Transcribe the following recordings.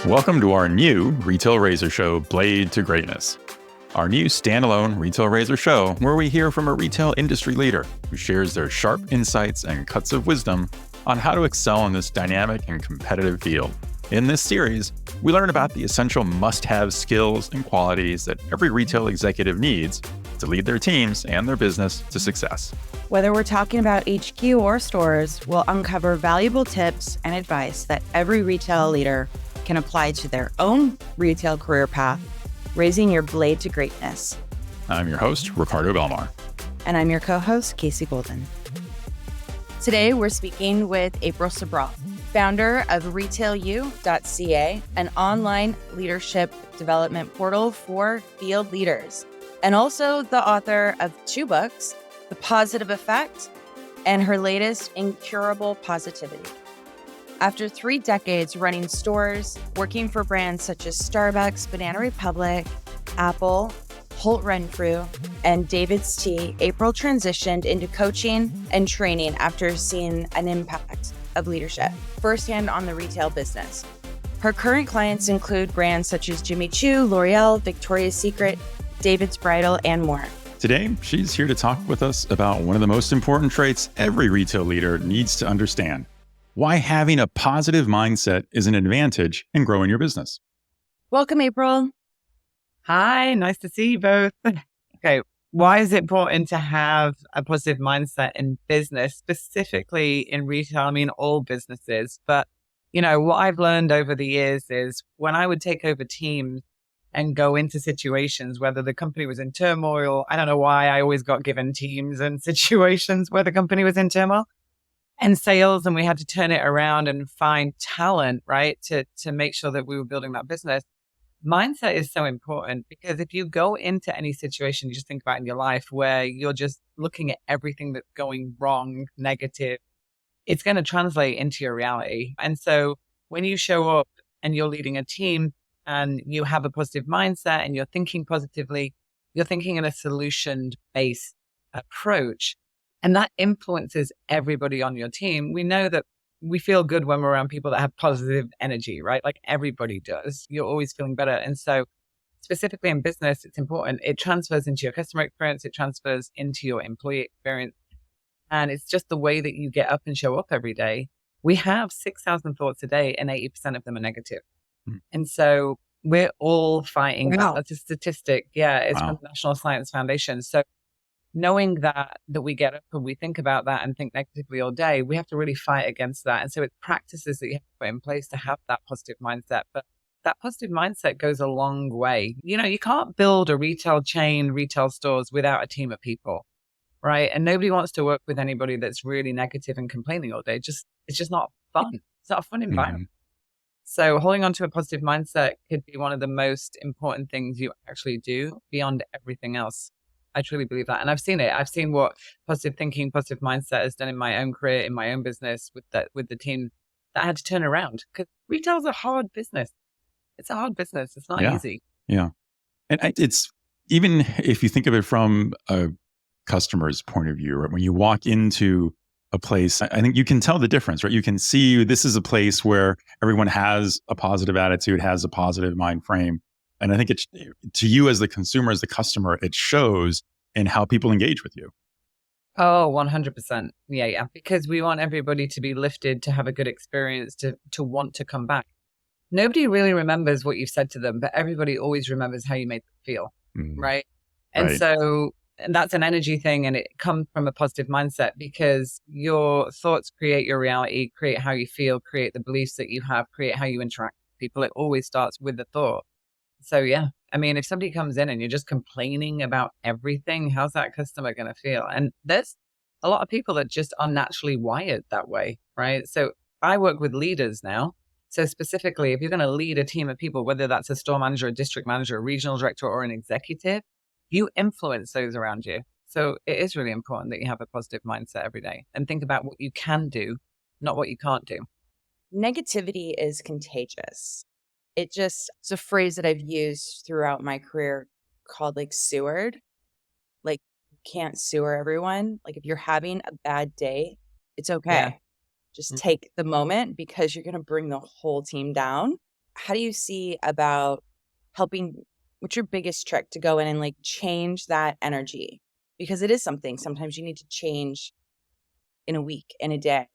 Welcome to our new Retail Razor Show, Blade to Greatness. Our new standalone Retail Razor Show, where we hear from a retail industry leader who shares their sharp insights and cuts of wisdom on how to excel in this dynamic and competitive field. In this series, we learn about the essential must-have skills and qualities that every retail executive needs to lead their teams and their business to success. Whether we're talking about HQ or stores, we'll uncover valuable tips and advice that every retail leader can apply to their own retail career path, raising your blade to greatness. I'm your host, Ricardo Belmar. And I'm your co-host, Casey Golden. Today, we're speaking with April Sabral, founder of RetailU.ca, an online leadership development portal for field leaders, and also the author of 2 books, The Positive Effect and her latest, Incurable Positivity. After 3 decades running stores, working for brands such as Starbucks, Banana Republic, Apple, Holt Renfrew, and David's Tea, April transitioned into coaching and training after seeing an impact of leadership firsthand on the retail business. Her current clients include brands such as Jimmy Choo, L'Oreal, Victoria's Secret, David's Bridal, and more. Today, she's here to talk with us about one of the most important traits every retail leader needs to understand: why having a positive mindset is an advantage in growing your business. Welcome, April. Hi, nice to see you both. Okay, why is it important to have a positive mindset in business, specifically in retail? I mean, all businesses. But, what I've learned over the years is when I would take over teams and go into situations, whether the company was in turmoil, I don't know why I always got given teams and situations where the company was in turmoil, and sales, and we had to turn it around and find talent, right, to make sure that we were building that business. Mindset is so important because if you go into any situation you just think about in your life where you're just looking at everything that's going wrong, negative, it's going to translate into your reality. And so when you show up and you're leading a team and you have a positive mindset and you're thinking positively, you're thinking in a solution-based approach. And that influences everybody on your team. We know that we feel good when we're around people that have positive energy, right? Like everybody does. You're always feeling better. And so specifically in business, it's important. It transfers into your customer experience. It transfers into your employee experience. And it's just the way that you get up and show up every day. We have 6,000 thoughts a day and 80% of them are negative. And so we're all fighting that. That's a statistic. Yeah, it's from the National Science Foundation. So knowing that we get up and we think about that and think negatively all day, we have to really fight against that. And so it's practices that you have to put in place to have that positive mindset. But that positive mindset goes a long way. You can't build a retail chain, retail stores without a team of people, right? And nobody wants to work with anybody that's really negative and complaining all day. It's just not fun. It's not a fun environment. So holding on to a positive mindset could be one of the most important things you actually do beyond everything else. I truly believe that. And I've seen it. I've seen what positive thinking, positive mindset has done in my own career, in my own business with the team that I had to turn around. Because retail is a hard business. It's a hard business. It's not easy. Yeah. And it's, even if you think of it from a customer's point of view, right? When you walk into a place, I think you can tell the difference, right? You can see this is a place where everyone has a positive attitude, has a positive mind frame. And I think it's, to you as the consumer, as the customer, it shows in how people engage with you. Oh, 100%. Yeah. Because we want everybody to be lifted, to have a good experience, to want to come back. Nobody really remembers what you've said to them, but everybody always remembers how you made them feel, right? And so that's an energy thing, and it comes from a positive mindset because your thoughts create your reality, create how you feel, create the beliefs that you have, create how you interact with people. It always starts with the thought. So yeah, I mean, if somebody comes in and you're just complaining about everything, how's that customer going to feel? And there's a lot of people that just are naturally wired that way, right? So I work with leaders now. So specifically, if you're going to lead a team of people, whether that's a store manager, a district manager, a regional director, or an executive, you influence those around you. So it is really important that you have a positive mindset every day and think about what you can do, not what you can't do. Negativity is contagious. It's a phrase that I've used throughout my career called sewered. You can't sewer everyone. If you're having a bad day, it's okay. Yeah. Just take the moment because you're going to bring the whole team down. how do you see about helping? What's your biggest trick to go in and like change that energy? Because it is something sometimes you need to change in a week, in a day.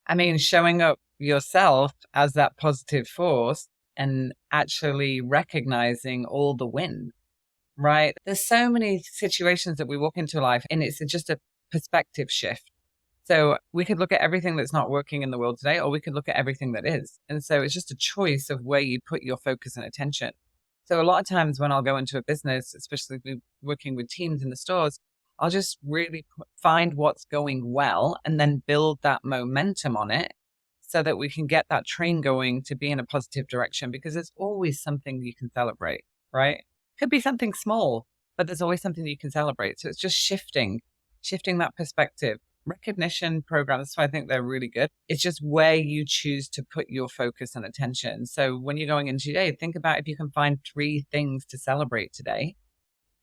I mean, showing up yourself as that positive force and actually recognizing all the wins, right? There's so many situations that we walk into life and it's just a perspective shift. So we could look at everything that's not working in the world today, or we could look at everything that is. And so it's just a choice of where you put your focus and attention. So a lot of times when I'll go into a business, especially if we're working with teams in the stores, I'll just really find what's going well and then build that momentum on it so that we can get that train going to be in a positive direction, because there's always something you can celebrate, right? Could be something small, but there's always something that you can celebrate. So it's just shifting that perspective. Recognition programs, so I think they're really good. It's just where you choose to put your focus and attention. So when you're going into your day, think about if you can find 3 things to celebrate today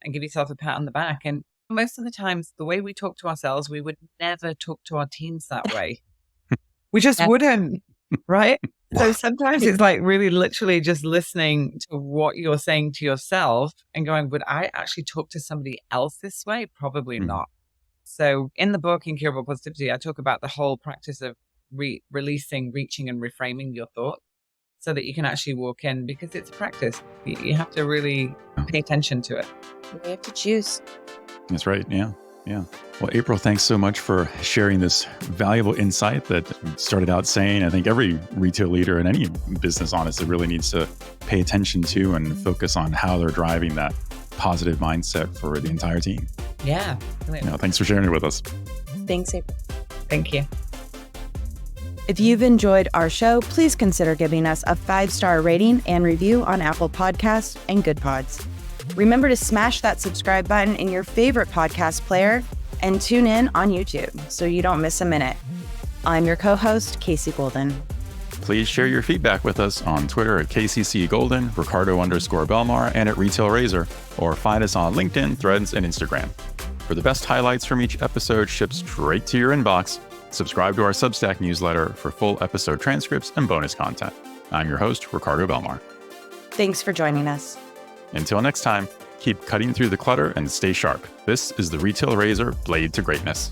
and give yourself a pat on the back. And most of the times, the way we talk to ourselves, we would never talk to our teams that way. We just wouldn't, right? So sometimes it's like really literally just listening to what you're saying to yourself and going, would I actually talk to somebody else this way? Probably not. So in the book, Incurable Positivity, I talk about the whole practice of releasing, reaching, and reframing your thoughts so that you can actually walk in, because it's a practice. You have to really pay attention to it. We have to choose. That's right. Yeah. Well, April, thanks so much for sharing this valuable insight that started out saying, I think every retail leader in any business, honestly, really needs to pay attention to and focus on how they're driving that positive mindset for the entire team. Yeah. Thanks for sharing it with us. Thanks, April. Thank you. If you've enjoyed our show, please consider giving us a 5-star rating and review on Apple Podcasts and Good Pods. Remember to smash that subscribe button in your favorite podcast player and tune in on YouTube so you don't miss a minute. I'm your co-host, Casey Golden. Please share your feedback with us on Twitter at KCC Golden, Ricardo_Belmar, and at Retail Razor, or find us on LinkedIn, Threads, and Instagram. For the best highlights from each episode shipped straight to your inbox, subscribe to our Substack newsletter for full episode transcripts and bonus content. I'm your host, Ricardo Belmar. Thanks for joining us. Until next time, keep cutting through the clutter and stay sharp. This is the Retail Razor Blade to Greatness.